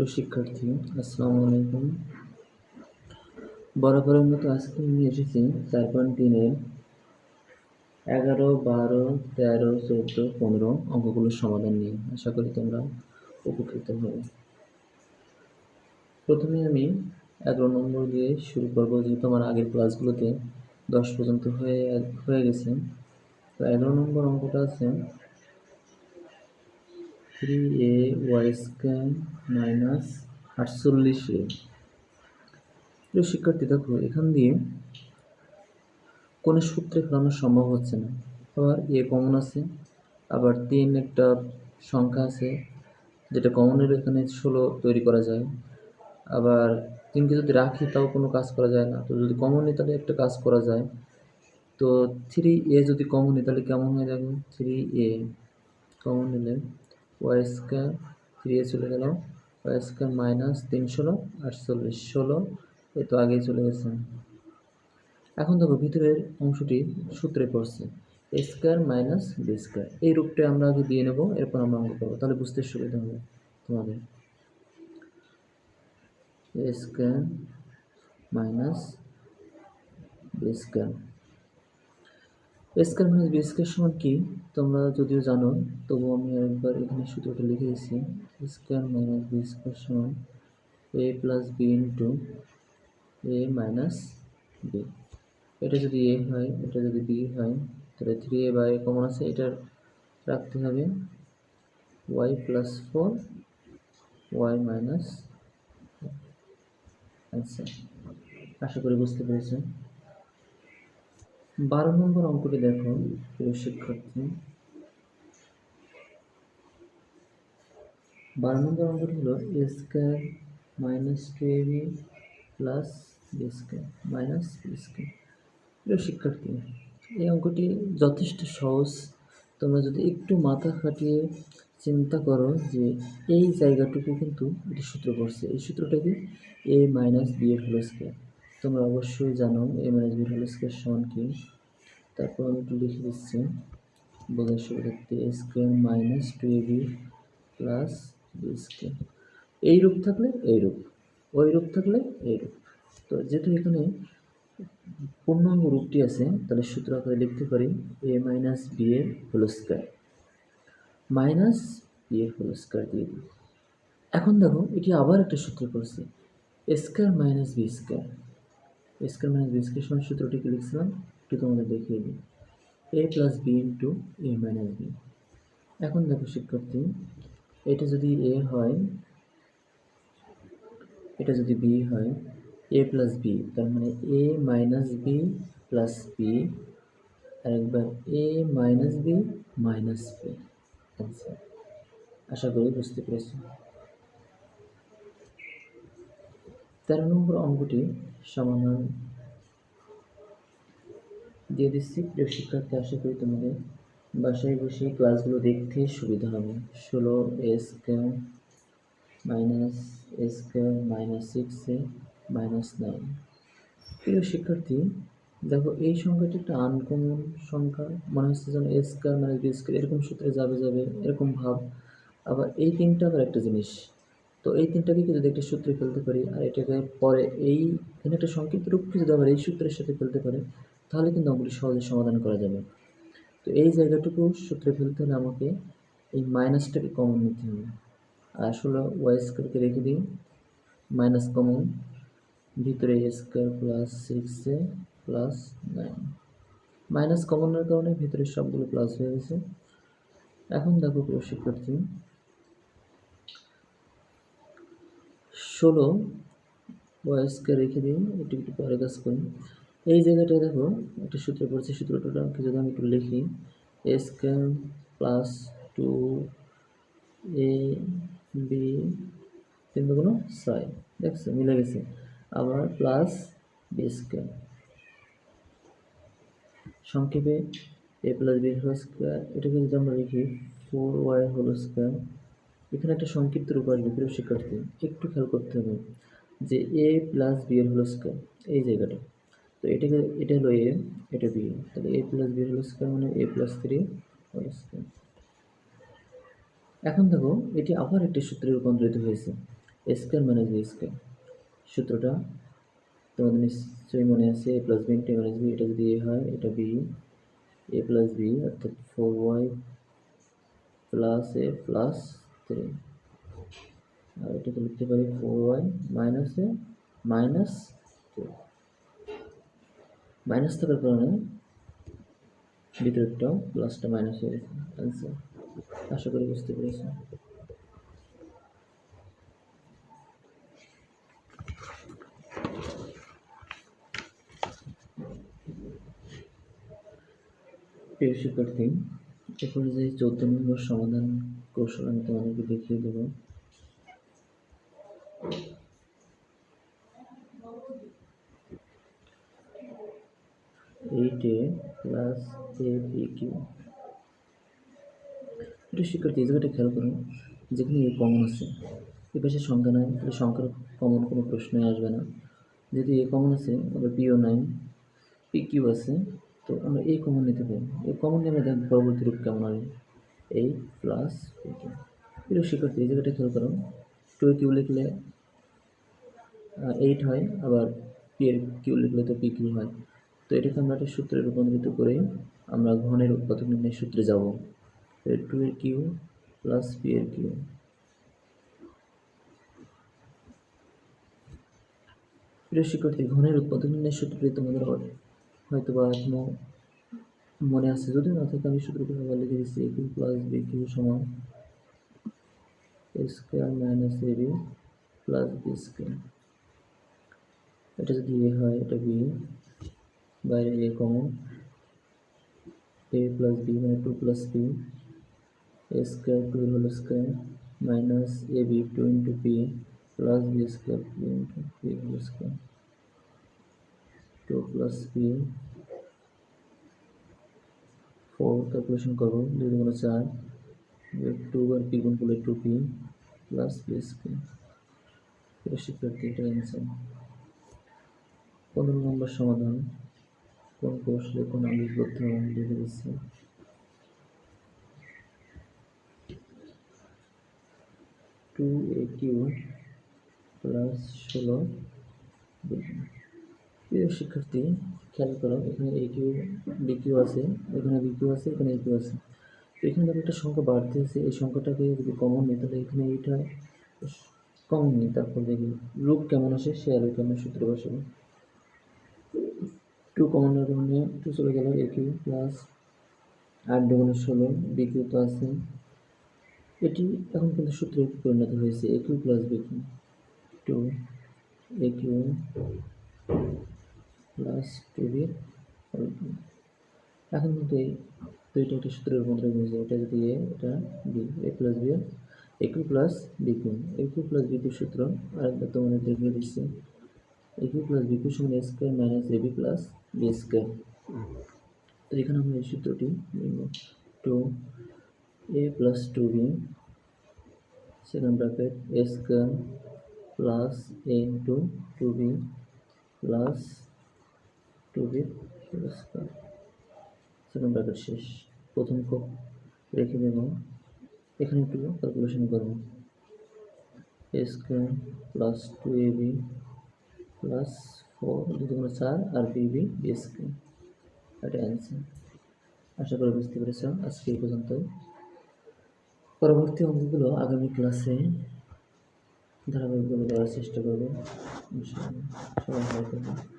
প্রিয় শিক্ষার্থী, আসসালামু আলাইকুম। বরাবরের মতো আজকে আমি এসেছি 4.3-এর 11, 12, 13, 14, 15 অঙ্কগুলোর সমাধান নিয়ে। আশা করি তোমরা উপকৃত হবে। প্রথমে আমি 11 নম্বর দিয়ে শুরু করবো, যেহেতু আমার আগের ক্লাসগুলোতে 10 পর্যন্ত হয়ে গেছে। তো 11 নম্বর অঙ্কটা আছে 3a² মাইনাস 48a। প্রিয় শিক্ষার্থী, দেখো এখান দিয়ে কোনো সূত্রে ফেলানো সম্ভব হচ্ছে না। আবার এ কমন আছে, আবার 3 একটা সংখ্যা আছে যেটা কমনের এখানে 16 তৈরি করা যায়। আবার 3কে যদি রাখি তাও কোনো কাজ করা যায় না। তো যদি কমন নিই তাহলে একটা কাজ করা যায়। তো 3a যদি কমন নিই তাহলে কেমন হয়ে যাবে? 3a কমন নিলে y² 3a চলে গেল, y² মাইনাস 3 16 48 16, এ তো আগেই চলে গেছে। এখন দেখো ভিতরের অংশটি সূত্রে পড়ছে a² মাইনাস b²। এই রূপটা আমরা আগে দিয়ে নেব, এরপর আমরা অঙ্ক করবো, তাহলে বুঝতে সুবিধা হবে তোমাদের। a² minus b², a² minus b² সমান কি তোমরা যদিও জানো, তবু আমি আরেকবার এখানে সূত্রটা লিখে দিচ্ছি। a² মাইনাস b² সমান a plus b into a minus b। এটা যদি a হয়, এটা যদি b হয়, তাহলে 3a বাই কমন আছে, এটা রাখতে হবে y প্লাস 4 y মাইনাস। আচ্ছা, আশা করি বুঝতে পেরেছেন। 12 নম্বর অঙ্কটি দেখো প্রিয় শিক্ষার্থী। 12 নম্বর অঙ্কটি হলো a² minus 2ab plus b² minus b²। প্রিয় শিক্ষার্থী, এই অঙ্কটি যথেষ্ট সহজ। তোমরা যদি একটু মাথা খাটিয়ে চিন্তা করো যে এই জায়গাটুকু কিন্তু এটি সূত্র পড়ছে, এই সূত্রটা কি? a মাইনাস b এর হোল স্কয়ার। তোমরা অবশ্যই জানো a মাইনাস b এর হোল স্কয়ার সমান কি। তারপর আমি একটু লিখে দিচ্ছি বোঝার সুবিধার্থে, a² minus 2ab plus b²। এই রূপ থাকলে এই রূপ, ওই রূপ থাকলে এই রূপ। তো যেহেতু এখানে পূর্ণাঙ্গ রূপটি আছে, তাহলে সূত্র আকারে লিখতে পারি a মাইনাস b এর হোল স্কয়ার মাইনাস b এর হোল স্কয়ার দিয়ে দিই। এখন দেখো এটি আবার একটা সূত্র পড়ছে a² minus b²। a² minus b² সমান সূত্রটি কি লিখছিলাম একটু তোমাদের দেখিয়ে দিই, a plus b into a minus b। এখন দেখো শিক্ষার্থী, এটা যদি a হয়, এটা যদি b হয়, a প্লাস b, তার মানে a minus b plus b, আরেকবার a minus b minus b। আচ্ছা, আশা করি বুঝতে পেরেছি। 13 নম্বর অঙ্কটি সমাধান দিয়ে দিচ্ছি প্রিয় শিক্ষার্থী। আশা করি তোমাদের বাসায় বসে ক্লাসগুলো দেখতে সুবিধা হবে। 16a² minus a² minus 6a minus 9। প্রিয় শিক্ষার্থী, দেখো এই সংখ্যাটি একটা আনকমন সংখ্যা, মনে হচ্ছে যেন a² মাইনাস b² এরকম সূত্রে যাবে এরকম ভাব। আবার এই তিনটা আবার একটা জিনিস। তো এই তিনটাকে যদি একটা সূত্রে ফেলতে পারি, আর এটাকে পরে এখানে একটা সংক্ষিপ্ত রূপকে যদি আবার এই সূত্রের সাথে ফেলতে পারে, তাহলে কিন্তু অঙ্কটি সহজে সমাধান করা যাবে। তো এই জায়গাটুকু সূত্রে ফেলতে হলে আমাকে এই মাইনাসটাকে কমন নিতে হবে। আর আসলে y² রেখে দিই, মাইনাস কমন, ভিতরে a² plus 6a plus 9, minus কমনের কারণে ভিতরে সবগুলো প্লাস হয়ে গেছে। এখন দেখো প্রিয় শিক্ষার্থী, 16 y² রেখে দিই, একটু পরে কাজ করি। এই জায়গাটায় দেখো একটা সূত্র পড়ছে, সূত্রটাকে যদি আমি একটু লিখি, a² প্লাস 2ab 3 দুগুণ 6, দেখছো মিলে গেছে। আবার প্লাস b², সংক্ষেপে a plus b whole square, এটাকে যদি আমরা লিখি 4y হোল স্কয়ার। এখানে একটা সংক্ষিপ্ত রূপ আসবে প্রিয় শিক্ষার্থী, একটু খেয়াল করতে হবে যে a প্লাস b এর হোল স্কয়ার এই জায়গাটা। তো এটা হলো a, এটা b, তাহলে a প্লাস b এর হোল স্কয়ার মানে a প্লাস 3 হোল স্কয়ার। এখন দেখো এটি আবার একটি সূত্রে রূপান্তরিত হয়েছে, এ স্কোয়ার মাইনাস বি স্কোয়ার। সূত্রটা তোমাদের নিশ্চয়ই মনে আছে, এ প্লাস বি ইন্টু এ মাইনাস বি, এটা যদি এ হয় এটা বি, এ প্লাস বি অর্থাৎ 4y প্লাস এ প্লাস 3, আর এটাকে লিখতে পারি 4y মাইনাস এ মাইনাস 2। মাইনাস থাকার কারণে ভিতরেরটাও প্লাসটা মাইনাস হয়ে গেছে। অ্যান্সার। আশা করি বুঝতে পেরেছি। প্রিয় শিক্ষার্থী, এরপরে যে 14 নম্বর সমাধান কৌশল আমি তোমাদেরকে দেখিয়ে দেব। এইটে প্লাস এ বি কিউ। প্রিয় শিক্ষার্থী, এই জায়গাটা খেয়াল করুন, যেখানে এ কমন আছে, এ পাশে সংখ্যা নাই, তাহলে সংখ্যার কমন কোনো প্রশ্নই আসবে না। যেহেতু এ কমন আছে, আবার পিও নাই, পি কিউ আছে, তো আমরা এই কমন নিতে পারি। এই কমন নিয়ে আমরা দেখব পরবর্তী রূপ কেমন হবে। এই প্লাস পি কিউ। প্রিয় শিক্ষার্থী, এই জায়গাটা খেয়াল করুন, 2 কিউ লিখলে 8 হয়, আবার পি এর কিউ লিখলে তো পি কিউ হয়। তো এটাকে আমরা একটা সূত্রে রূপান্তরিত করে আমরা ঘনের উৎপাদক নির্ণয়ের সূত্রে যাব। 2 এর কিউ প্লাস পি এর কিউ। প্রিয় শিক্ষার্থী, ঘনের উৎপাদক নির্ণয়ের সূত্রটি তোমাদের হয়তো বা এখনো মনে আছে, যদি না থাকে আমি সূত্রটি আবার লিখে দিচ্ছি। এ কিউ প্লাস বি কিউ সমান এ square minus A B plus B square. এটা যদি এ হয় এটা বি, বাইরে A common, A plus B মানে 2 plus P, A square 2 whole square minus A B 2 into P plus B square 2 into P whole square. 2 plus P 4 calculation করবো, 2 গুণ 4, 2 বার P গুণ করলে 2p প্লাস বি স্কোয়ার। এটা শিক্ষার্থী, এটা answer. 15 নম্বর সমাধান কোন কৌশলে কোন আগে করতে হবে আমি লিখে দিচ্ছি। টু এ কিউ প্লাস 16 প্রিয় শিক্ষার্থী, খেয়াল করো, এখানে এ কিউ বি কিউ আছে, এখানে বি কিউ আছে, এখানে এ কিউ আছে। এখানে ধরো একটা সংখ্যা বাড়তে আছে, এই সংখ্যাটাকে যদি কমন নিই তাহলে এখানে এইটা কমন নিই, তারপর দেখি রূপ কেমন আসে, সে আর কেমন সূত্র বসাবো। 2 কমনের কারণে 2 চলে গেল, এ কিউ প্লাস 8 দুগুণে 16, বি কিউ তো আছে, এটি এখন কিন্তু সূত্রে পরিণত হয়েছে। এ কিউ প্লাস বি কিউ, 2 এ কিউ প্লাস 2b। এখন কিন্তু এই দুইটা একটা সূত্রের মধ্যে হয়েছে, এটা যদি এ, এটা b, a plus b, a cube plus B cube. A cube plus B cube সূত্র আরেকবার তোমাদের দেখিয়ে দিচ্ছি। এ কিউ প্লাস বি কিউ সমান এ square minus A B plus B square. তো এখানে আমরা এই সূত্রটি লিখব, 2a plus 2b second bracket a square plus a into 2b plus 2b square, second bracket শেষ। প্রথম রেখে দেব, এখানে একটু ক্যালকুলেশন করব। এ স্কোয়ার প্লাস 2ab প্লাস 4 2 গুণ 4 আর বিবি বি স্কোয়ার। এটা অ্যান্সার। আশা করি বুঝতে পেরেছ। আজকে এই পর্যন্ত। পরবর্তী অঙ্কগুলো আগামী ক্লাসে ধারাবাহিকভাবে দেওয়ার চেষ্টা করব। সবাই ভালো থাকবেন।